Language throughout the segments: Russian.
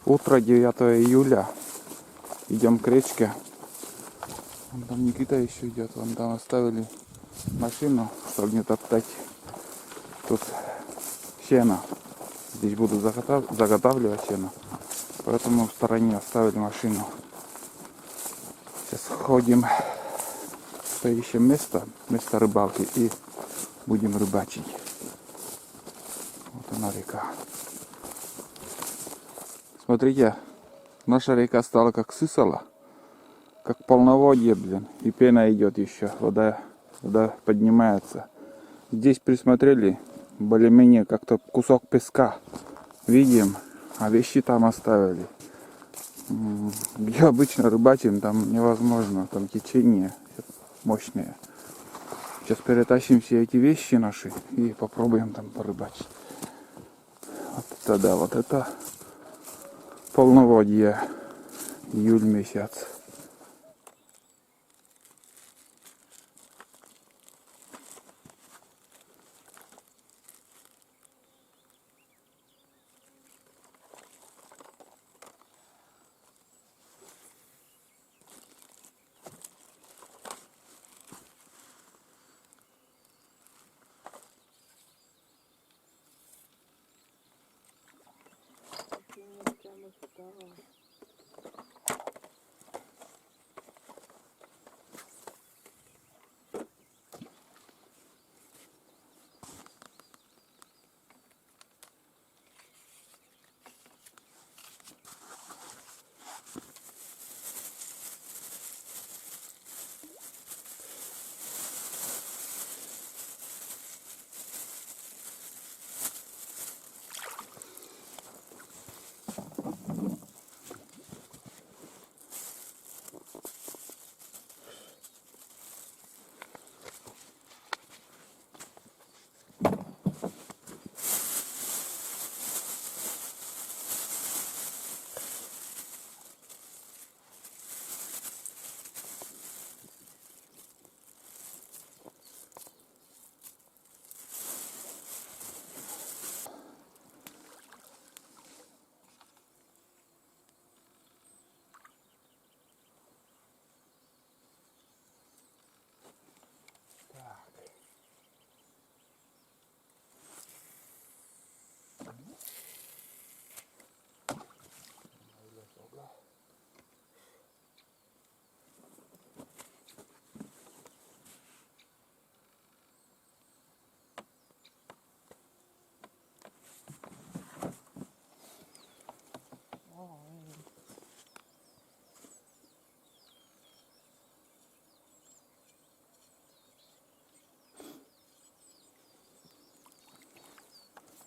Утро 9 июля. Идем к речке. Вон там Никита еще идет. Вон там оставили машину, чтобы не топтать. Тут сено. Здесь буду заготавливать сено. Поэтому в стороне оставили машину. Сейчас ходим, поищем место рыбалки и будем рыбачить. Вот она река. Смотрите, наша река стала как Сысола, как полноводье, блин. И пена идет еще, вода поднимается. Здесь присмотрели, более-менее как-то кусок песка видим, а вещи там оставили. Где обычно рыбачим, там невозможно, там течение мощное. Сейчас перетащим все эти вещи наши и попробуем там порыбачить. Вот это да, вот это полноводье, июль месяц.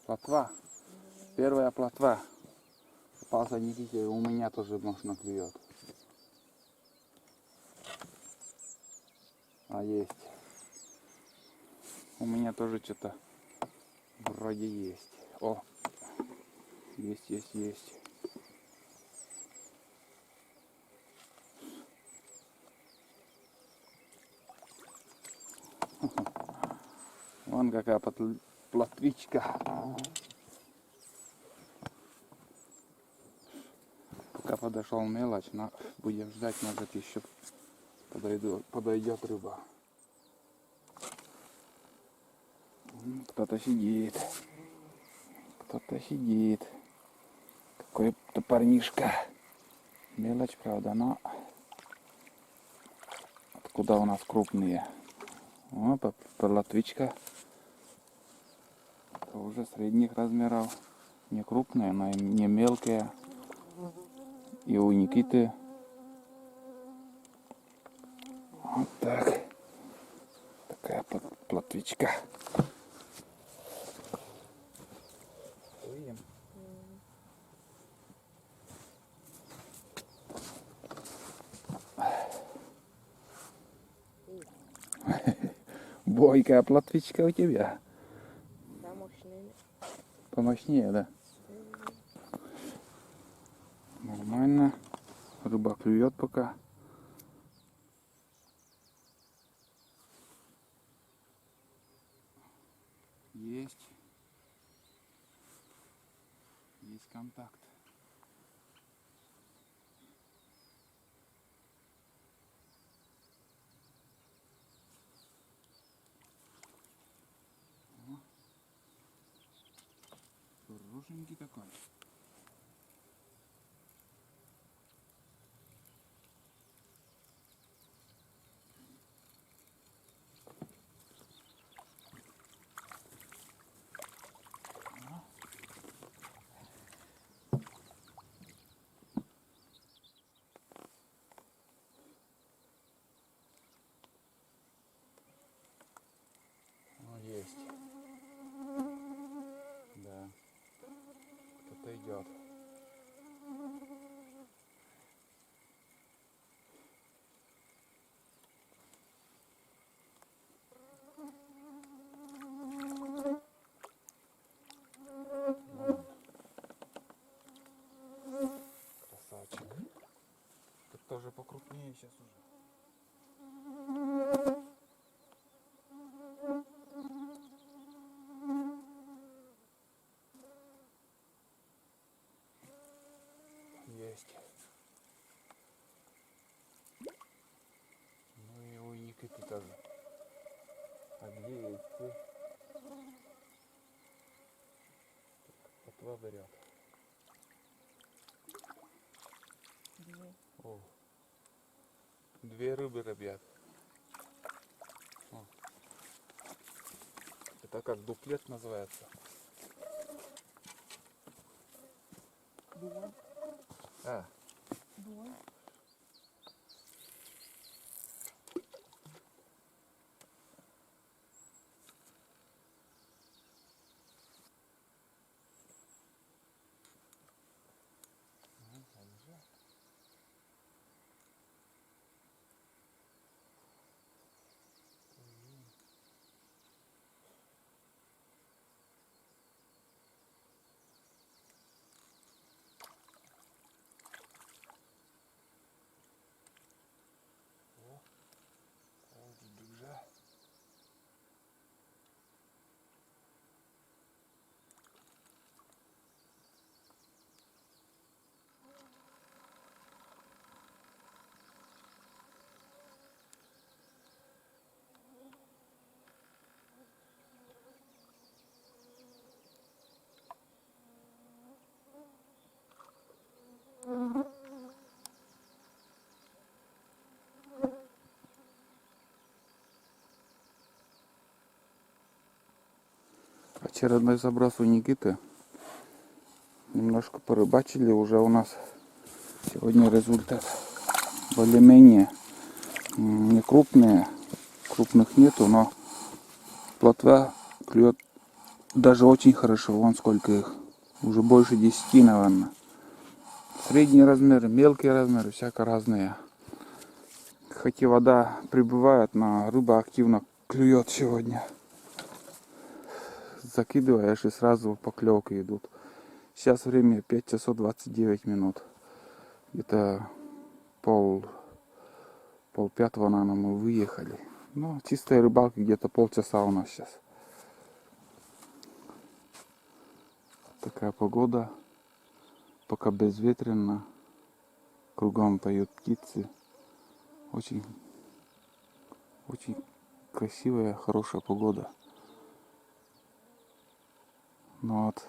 Плотва. Первая плотва. Попался Никите, у меня тоже можно клюет. А есть. У меня тоже что-то вроде есть. О, есть. Вон какая плотвичка. Пока подошел мелочь, но будем ждать, может еще подойдет рыба. Кто-то сидит. Какой-то парнишка. Мелочь, правда, но откуда у нас крупные? О, плотвичка. Это уже средних размеров. Не крупные, но и не мелкие. И у Никиты. Вот так. Такая плотвичка. Бойкая плотвичка у тебя. Помощнее, да? Нормально. Рыба клюет пока. Есть контакт. хорошенький такой. Есть. Да. Кто-то идет. Красавчик. Тут тоже покрупнее сейчас уже. Есть. Ну и у Никиты тоже. А где идти? Плотва берет. О. Две рыбы, ребят. О. Это как дуплет называется. Двое. А, Двое. очередной заброс у Никиты. Немножко порыбачили уже у нас. Сегодня результат более-менее не крупные. Крупных нету, но плотва клюет даже очень хорошо. Вон сколько их. Уже больше 10, наверное. Средние размеры, мелкие размеры, всяко разные. Хоть и вода прибывает, но рыба активно клюет сегодня. Закидываешь и сразу поклевки идут. Сейчас время 5 часов 29 минут. Где-то пол-пятого, наверное, мы выехали. Ну, чистая рыбалка где-то полчаса у нас сейчас. Такая погода. Пока безветренно. Кругом поют птицы. Очень красивая, хорошая погода. Но вот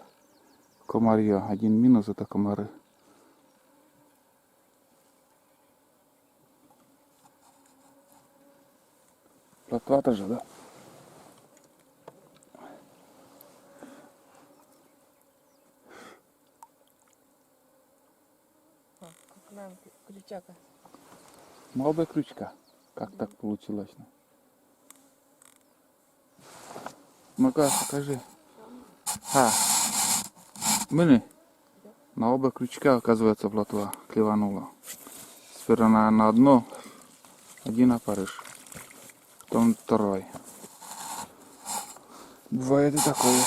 комарье. Один минус — это комары. Плотва же, да? Как нам крючака. Молодая крючка. Как так получилось? Ну-ка, покажи. Мини. На оба крючка, оказывается, плотва клеванула. Сперва на одно, один опарыш, потом второй. Бывает и такое.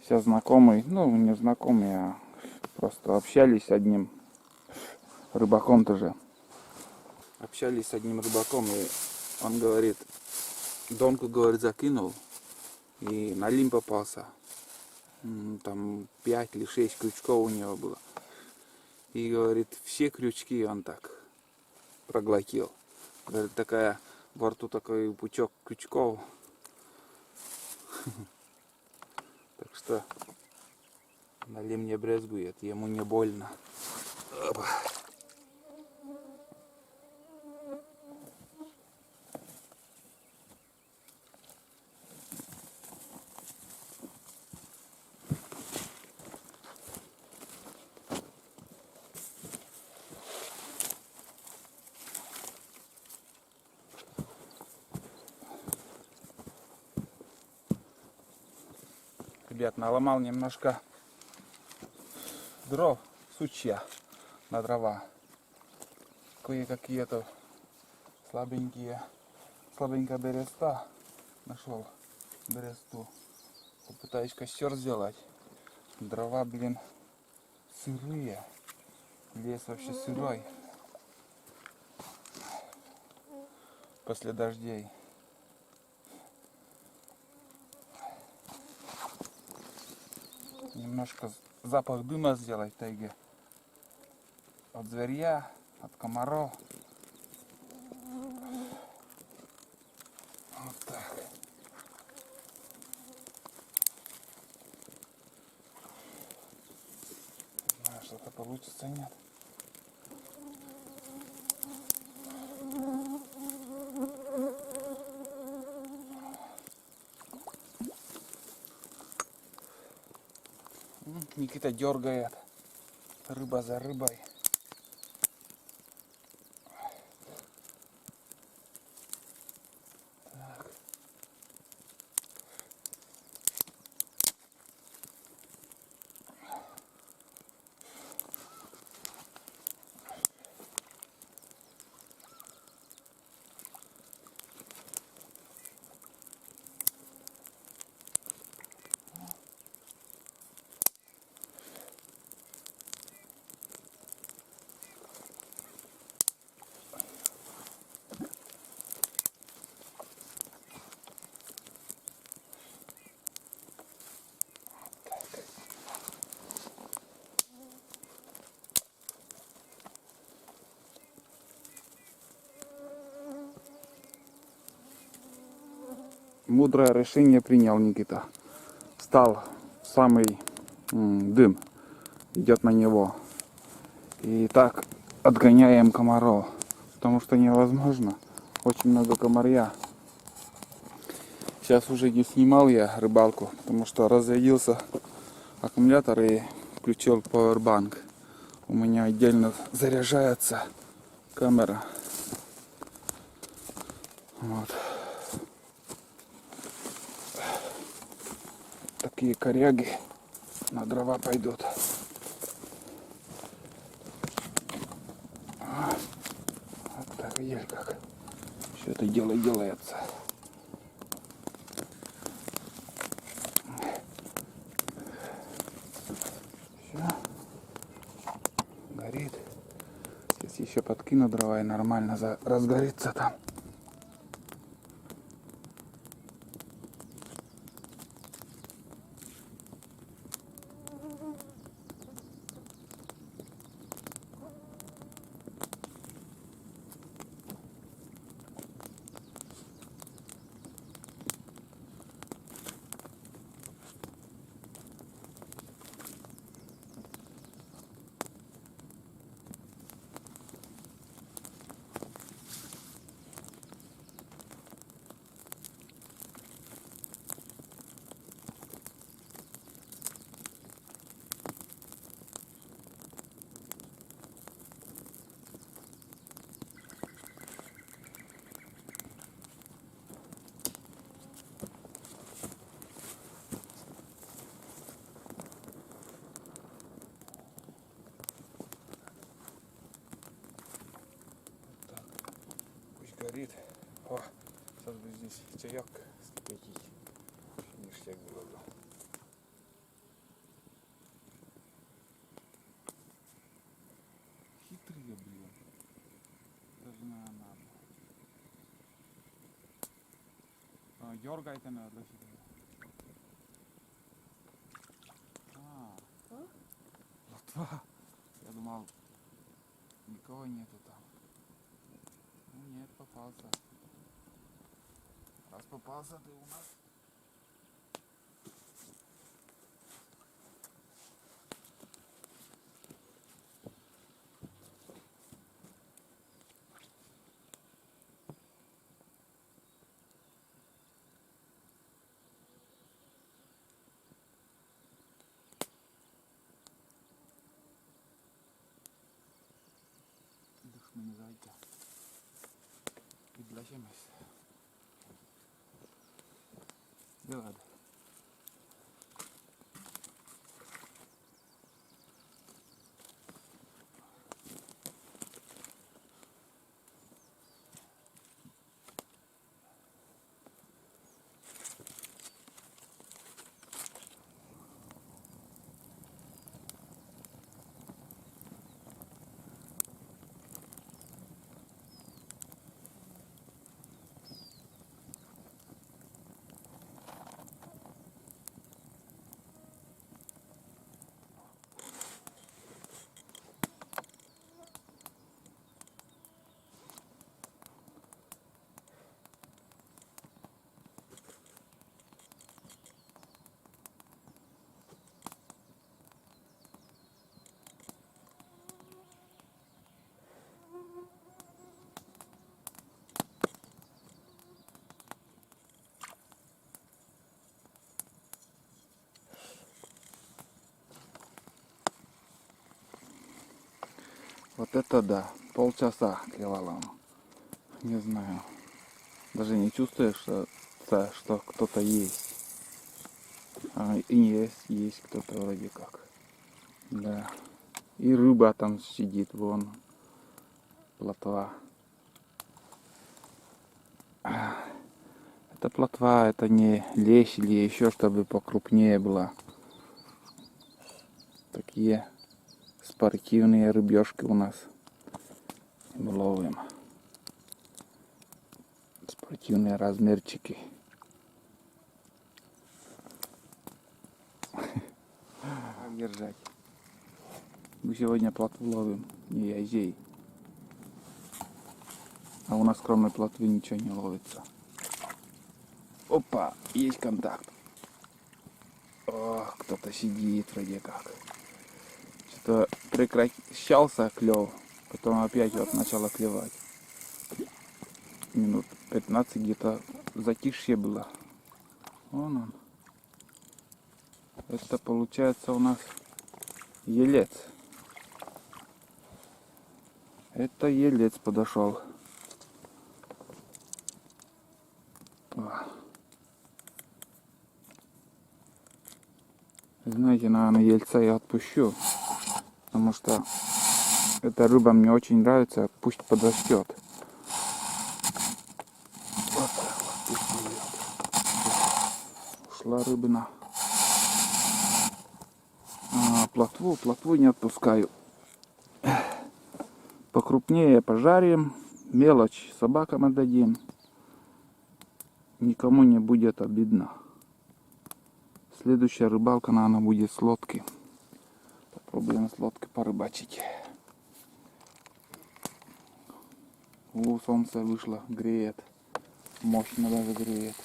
Все знакомые, ну не знакомые, а просто общались с одним рыбаком тоже. Общались с одним рыбаком, и он говорит, донку, говорит, закинул, и на лим попался. Там 5 или 6 крючков у него было. И говорит, все крючки он так проглотил. Говорит, такая во рту такой пучок крючков. что Налим не брезгует, ему не больно. Опа. Ребят, наломал немножко дров, сучья на дрова. Кое-какие-то слабенькая береста. Нашел бересту. Попытаюсь костер сделать. Дрова, блин, сырые. Лес вообще сырой. После дождей. Немножко запах дыма сделать в тайге. От зверья, от комаров. Вот так. Не знаю, что-то получится, нет. Никита дергает. Рыба за рыбой. Так. Мудрое решение принял Никита. Встал самый дым, идет на него. И так отгоняем комаров, потому что невозможно. Очень много комарья. Сейчас уже не снимал я рыбалку, потому что разрядился аккумулятор и включил Powerbank. У меня отдельно заряжается камера. Вот. Такие коряги на дрова пойдут. Вот так, видишь, как все это дело делается. Все. Горит. Сейчас еще подкину дрова и нормально разгорится там. Горит. О, сейчас бы здесь чаек скипятить. Ништяк было бы. Хитрые, блин. Даже не надо. Дергайте надо. Лотва. Я думал, никого нету там. Ну нет, попался. Раз попался, ты у нас. Meni zajdzie. I dla siebie. Wyład. Вот это да, полчаса клевала. Не знаю. Даже не чувствуешь, что кто-то есть. И есть кто-то вроде как. Да. И рыба там сидит, вон. Плотва. Это плотва, это не лещ или еще, чтобы покрупнее была. Такие спортивные рыбешки у нас. Ловим. Спортивные размерчики. Как держать? Мы сегодня плотву ловим, не язей. А у нас кроме плотвы ничего не ловится. Опа, есть контакт. Ох, кто-то сидит вроде как. Что-то прекращался клев, потом опять вот начало клевать. Минут 15 где-то затишье было. Вон он. Это получается у нас елец. Это елец подошел. Знаете, наверное, ельца я отпущу, потому что эта рыба мне очень нравится, пусть подрастет. Вот так вот, пусть плывет. Ушла рыбина. Плотву не отпускаю. Покрупнее пожарим, мелочь собакам отдадим. Никому не будет обидно. Следующая рыбалка, наверное, будет с лодки. Попробуем с лодки порыбачить. Солнце вышло, греет. Мощно даже греет.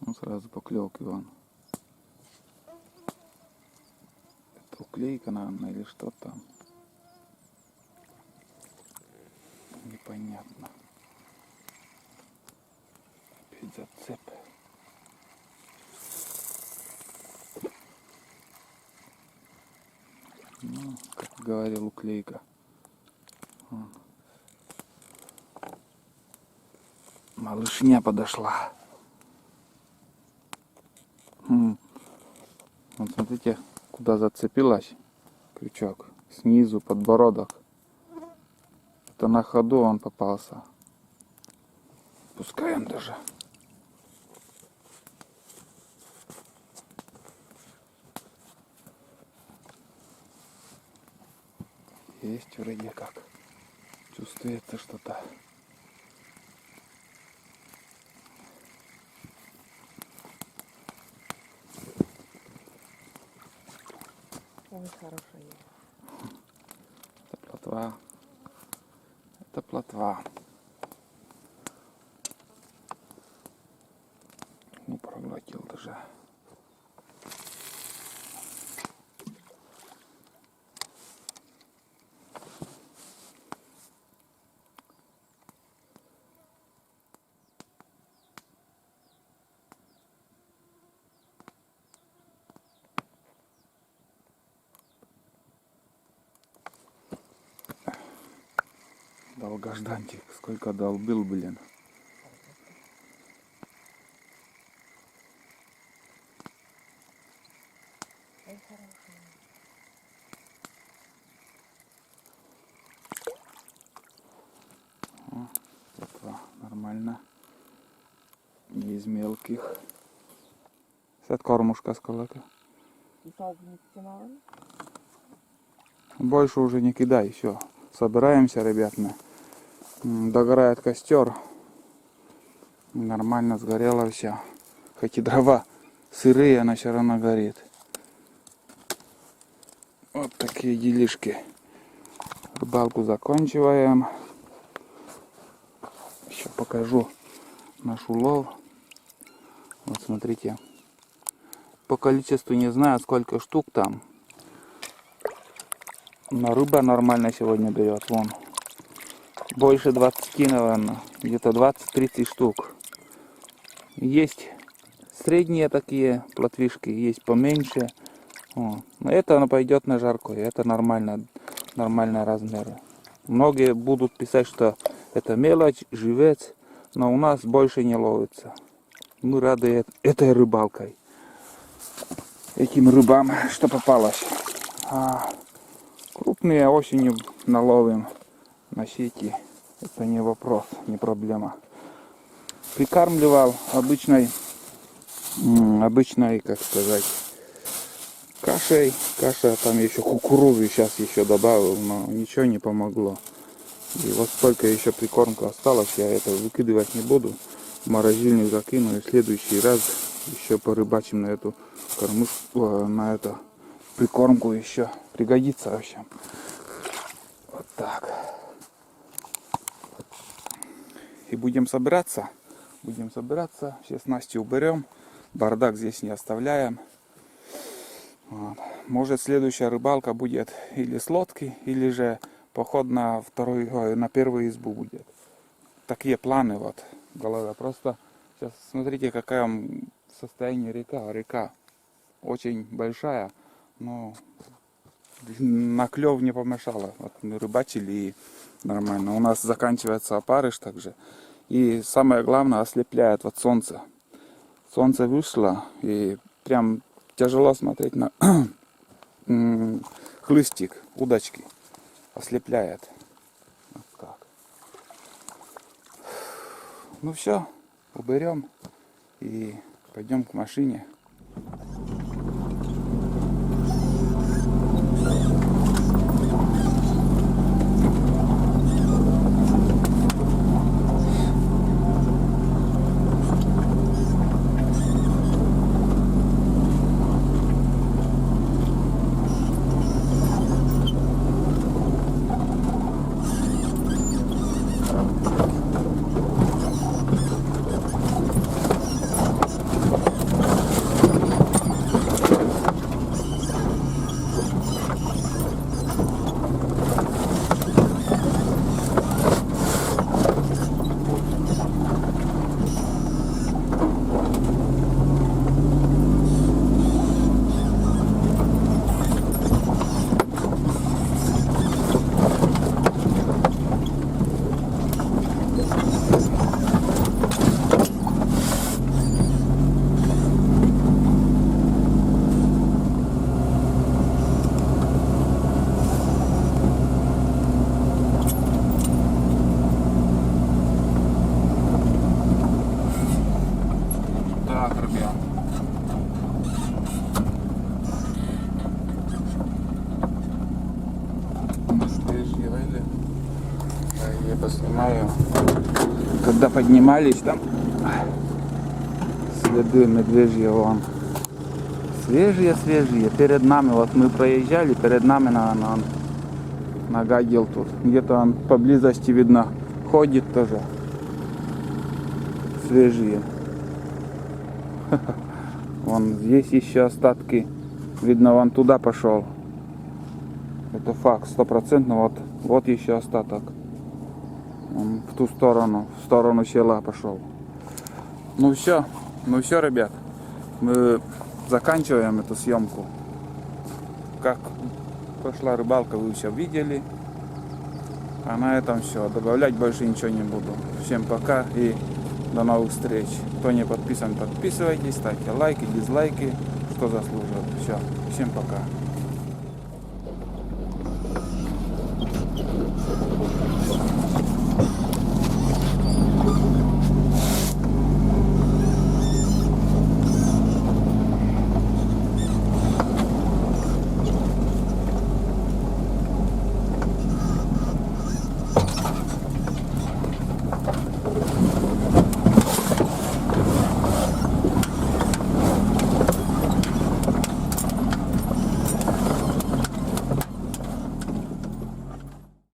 Ну, сразу поклевки вон. Это уклейка, наверное, или что там. Непонятно. Опять зацеп. Ну, как говорил, уклейка. Вон. Малышня подошла. Вот смотрите, куда зацепилась крючок. Снизу подбородок. Это на ходу он попался. Пускаем даже. Есть вроде как. Чувствуется что-то. Ой, хорошая. Это плотва. Это плотва. Не проглотил даже. Долгожданчик. Сколько долбил, блин. Ой, хорошая. Плотва нормально. Не из мелких. Сет кормушка сколько. И так не потянула? Больше уже не кидай, все. Собираемся, ребят. Догорает костер. Нормально сгорело все. Хоть и дрова сырые, она все равно горит. Вот такие делишки. Рыбалку заканчиваем. Еще покажу наш улов. Вот смотрите. По количеству не знаю, сколько штук там. Но рыба нормально сегодня берет. Вон. Больше 20, наверное. Где-то 20-30 штук. Есть средние такие плотвишки, есть поменьше. О, но это она пойдет на жаркое. Это нормально, нормальные размеры. Многие будут писать, что это мелочь, живец. Но у нас больше не ловится. Мы рады этой рыбалкой. Этим рыбам, что попалось. А крупные осенью наловим на сети. Это не вопрос, не проблема. Прикармливал обычной, как сказать, кашей. Каша, там еще кукурузы сейчас еще добавил, но ничего не помогло. И вот столько еще прикормка осталось, я это выкидывать не буду. В морозильник закину и в следующий раз еще порыбачим на эту кормушку, на эту прикормку еще. Пригодится вообще. Вот так. И будем собираться. Будем собираться. Все снасти уберем. Бардак здесь не оставляем. Вот. Может, следующая рыбалка будет или с лодки, или же поход на первую избу будет. Такие планы вот в голове. Просто сейчас смотрите, какая состояние река. Река очень большая, но на клев не помешало. Вот мы рыбачили и нормально. У нас заканчивается опарыш также. И самое главное, ослепляет вот солнце. Солнце вышло, и прям тяжело смотреть на хлыстик, удочки. Ослепляет. Вот так. Ну все, уберем и пойдем к машине. Я поснимаю, когда поднимались, там следы медвежьи вон. Свежие. Перед нами, вот мы проезжали, перед нами он нагадил тут. Где-то он поблизости видно ходит тоже. Свежие. Вон здесь еще остатки. Видно, он туда пошел. Это факт, 100%. Вот еще остаток. Он в ту сторону, в сторону села пошел. Ну все, ребят. Мы заканчиваем эту съемку. Как прошла рыбалка, вы все видели. А на этом все. Добавлять больше ничего не буду. Всем пока и до новых встреч. Кто не подписан, подписывайтесь, ставьте лайки, дизлайки, что заслуживает. Все, всем пока.